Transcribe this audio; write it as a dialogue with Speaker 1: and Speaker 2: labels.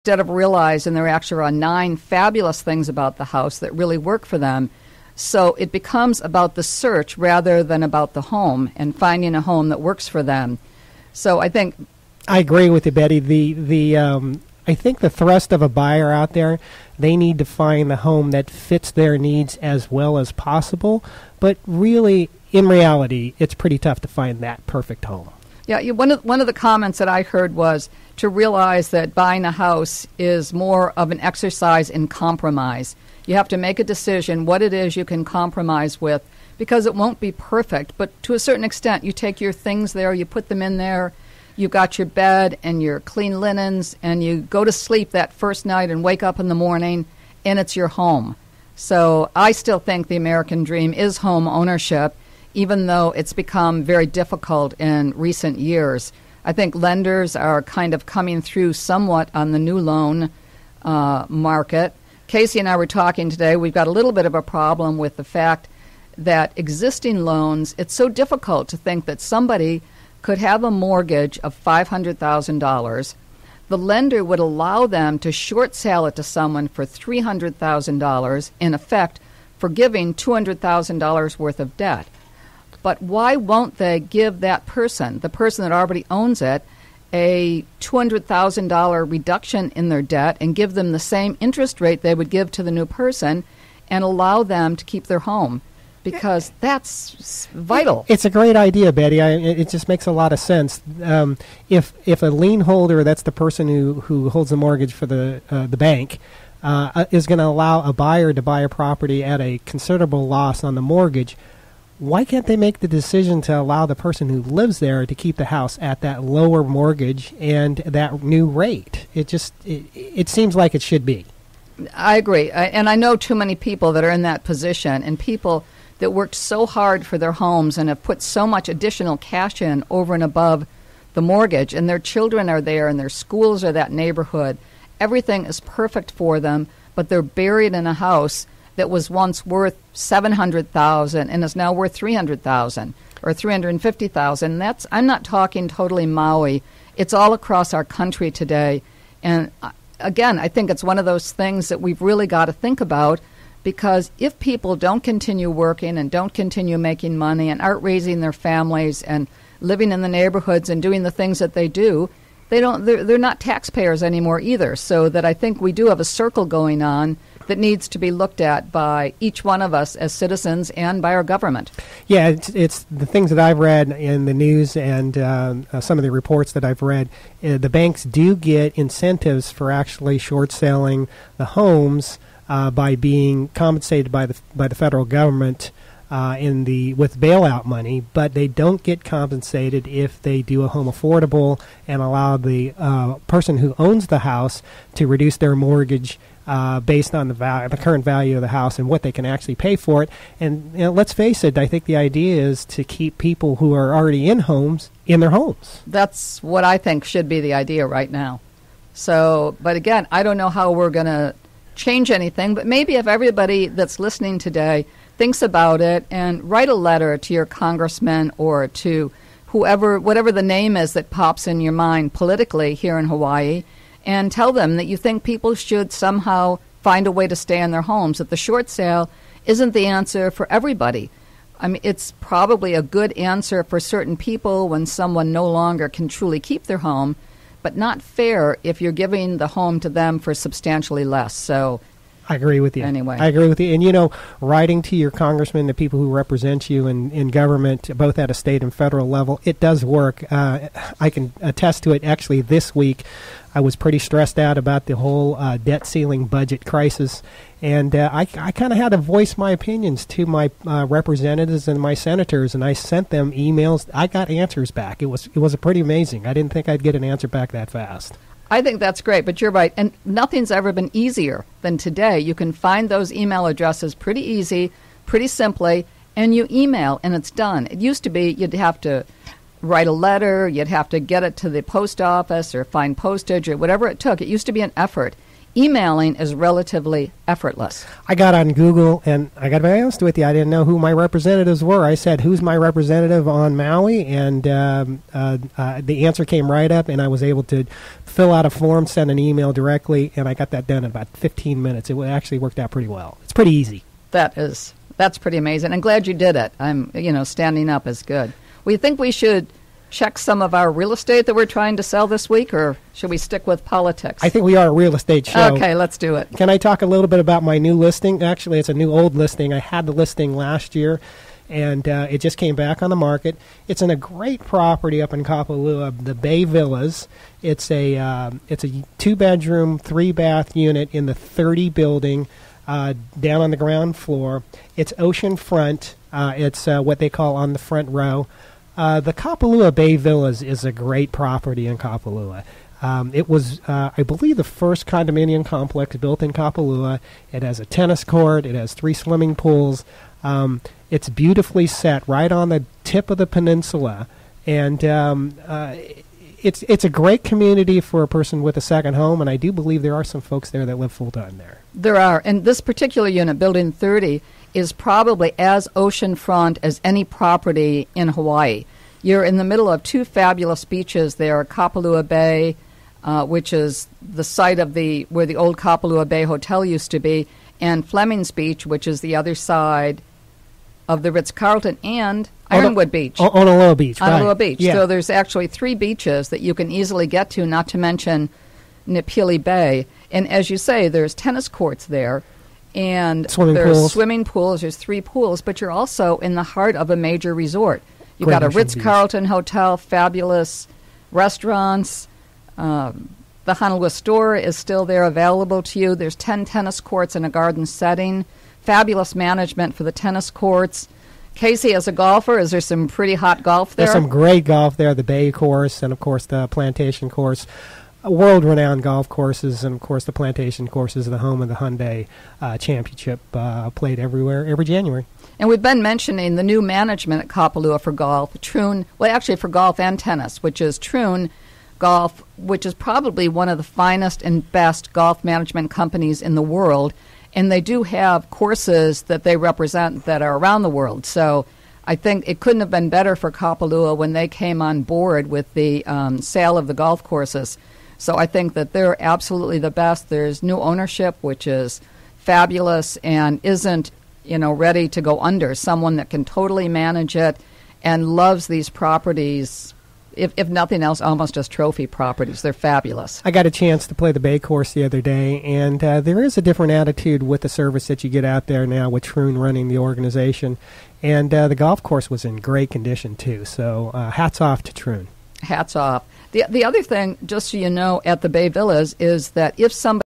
Speaker 1: instead of realizing there actually are 9 fabulous things about the house that really work for them. So it becomes about the search rather than about the home and finding a home that works for them. So I think
Speaker 2: I agree with you, Betty. I think the thrust of a buyer out there, they need to find the home that fits their needs as well as possible. But really, in reality, it's pretty tough to find that perfect home.
Speaker 1: Yeah, one of the comments that I heard was to realize that buying a house is more of an exercise in compromise. You have to make a decision what it is you can compromise with, because it won't be perfect. But to a certain extent, you take your things there, you put them in there, you've got your bed and your clean linens, and you go to sleep that first night and wake up in the morning, and it's your home. So I still think the American dream is home ownership, even though it's become very difficult in recent years. I think lenders are kind of coming through somewhat on the new loan market. Casey and I were talking today. We've got a little bit of a problem with the fact that existing loans, it's so difficult to think that somebody could have a mortgage of $500,000. The lender would allow them to short sale it to someone for $300,000, in effect forgiving $200,000 worth of debt. But why won't they give that person, the person that already owns it, a $200,000 reduction in their debt and give them the same interest rate they would give to the new person and allow them to keep their home? Because that's vital.
Speaker 2: It's a great idea, Betty. It just makes a lot of sense. If a lien holder, that's the person who holds the mortgage for the bank, is going to allow a buyer to buy a property at a considerable loss on the mortgage, why can't they make the decision to allow the person who lives there to keep the house at that lower mortgage and that new rate? It seems like it should be.
Speaker 1: I agree. And I know too many people that are in that position, and people that worked so hard for their homes and have put so much additional cash in over and above the mortgage, and their children are there and their schools are that neighborhood. Everything is perfect for them, but they're buried in a house that was once worth $700,000 and is now worth $300,000 or $350,000. That's, I'm not talking totally Maui. It's all across our country today. And again, I think it's one of those things that we've really got to think about, because if people don't continue working and don't continue making money and aren't raising their families and living in the neighborhoods and doing the things that they do, they're not taxpayers anymore either. So that I think we do have a circle going on that needs to be looked at by each one of us as citizens and by our government.
Speaker 2: Yeah, it's the things that I've read in the news and some of the reports that I've read. The banks do get incentives for actually short selling the homes by being compensated by the federal government with bailout money, but they don't get compensated if they do a home affordable and allow the person who owns the house to reduce their mortgage based on the current value of the house and what they can actually pay for it. And let's face it, I think the idea is to keep people who are already in homes in their homes.
Speaker 1: That's what I think should be the idea right now. So, but again, I don't know how we're going to change anything, but maybe if everybody that's listening today thinks about it and write a letter to your congressman or to whatever the name is that pops in your mind politically here in Hawaii, and tell them that you think people should somehow find a way to stay in their homes, that the short sale isn't the answer for everybody. I mean, it's probably a good answer for certain people when someone no longer can truly keep their home, but not fair if you're giving the home to them for substantially less. So
Speaker 2: I agree with you.
Speaker 1: Anyway.
Speaker 2: I agree with you. And, writing to your congressman, the people who represent you in government, both at a state and federal level, it does work. I can attest to it. Actually, this week, I was pretty stressed out about the whole debt ceiling budget crisis. And I kind of had to voice my opinions to my representatives and my senators, and I sent them emails. I got answers back. It was pretty amazing. I didn't think I'd get an answer back that fast.
Speaker 1: I think that's great, but you're right. And nothing's ever been easier than today. You can find those email addresses pretty easy, pretty simply, and you email, and it's done. It used to be you'd have to write a letter, you'd have to get it to the post office or find postage or whatever it took. It used to be an effort. emailing is relatively effortless.
Speaker 2: I got on Google, and I got to be honest with you, I didn't know who my representatives were. I said, who's my representative on Maui? And the answer came right up, and I was able to fill out a form, send an email directly, and I got that done in about 15 minutes. It actually worked out pretty well. It's pretty easy.
Speaker 1: That's pretty amazing. I'm glad you did it. Standing up is good. We think we should check some of our real estate that we're trying to sell this week, or should we stick with politics?
Speaker 2: I think we are a real estate show.
Speaker 1: Okay, let's do it.
Speaker 2: Can I talk a little bit about my new listing? Actually, it's a new old listing. I had the listing last year, and it just came back on the market. It's in a great property up in Kapalua, the Bay Villas. It's a 2-bedroom, 3-bath unit in the 30 building down on the ground floor. It's oceanfront. It's what they call on the front row. The Kapalua Bay Villas is a great property in Kapalua. It was, I believe, the first condominium complex built in Kapalua. It has a tennis court. It has 3 swimming pools. It's beautifully set right on the tip of the peninsula. And it's a great community for a person with a second home, and I do believe there are some folks there that live full-time there.
Speaker 1: There are. And this particular unit, Building 30, is probably as oceanfront as any property in Hawaii. You're in the middle of 2 fabulous beaches there, Kapalua Bay, which is the site of where the old Kapalua Bay Hotel used to be, and Fleming's Beach, which is the other side of the Ritz-Carlton, and Ironwood Beach.
Speaker 2: Honolulu Beach, right.
Speaker 1: Honolulu Beach.
Speaker 2: Yeah.
Speaker 1: So there's actually 3 beaches that you can easily get to, not to mention Napili Bay. And as you say, there's tennis courts there. And there's swimming pools, there's 3 pools, but you're also in the heart of a major resort. You've got a Ritz-Carlton hotel, fabulous restaurants. The Honolulu store is still there available to you. There's 10 tennis courts in a garden setting. Fabulous management for the tennis courts. Casey, as a golfer, is there some pretty hot golf there?
Speaker 2: There's some great golf there, the Bay course and, of course, the Plantation course. World-renowned golf courses, and of course the Plantation course is the home of the Hyundai Championship, played everywhere every January.
Speaker 1: And we've been mentioning the new management at Kapalua for golf, for golf and tennis, which is Troon Golf, which is probably one of the finest and best golf management companies in the world, and they do have courses that they represent that are around the world. So I think it couldn't have been better for Kapalua when they came on board with the sale of the golf courses. So I think that they're absolutely the best. There's new ownership, which is fabulous and isn't, ready to go under. Someone that can totally manage it and loves these properties, if nothing else, almost as trophy properties. They're fabulous.
Speaker 2: I got a chance to play the Bay course the other day, and there is a different attitude with the service that you get out there now with Troon running the organization. And the golf course was in great condition, too. So hats off to Troon.
Speaker 1: Hats off. The other thing, just so you know, at the Bay Villas is that if somebody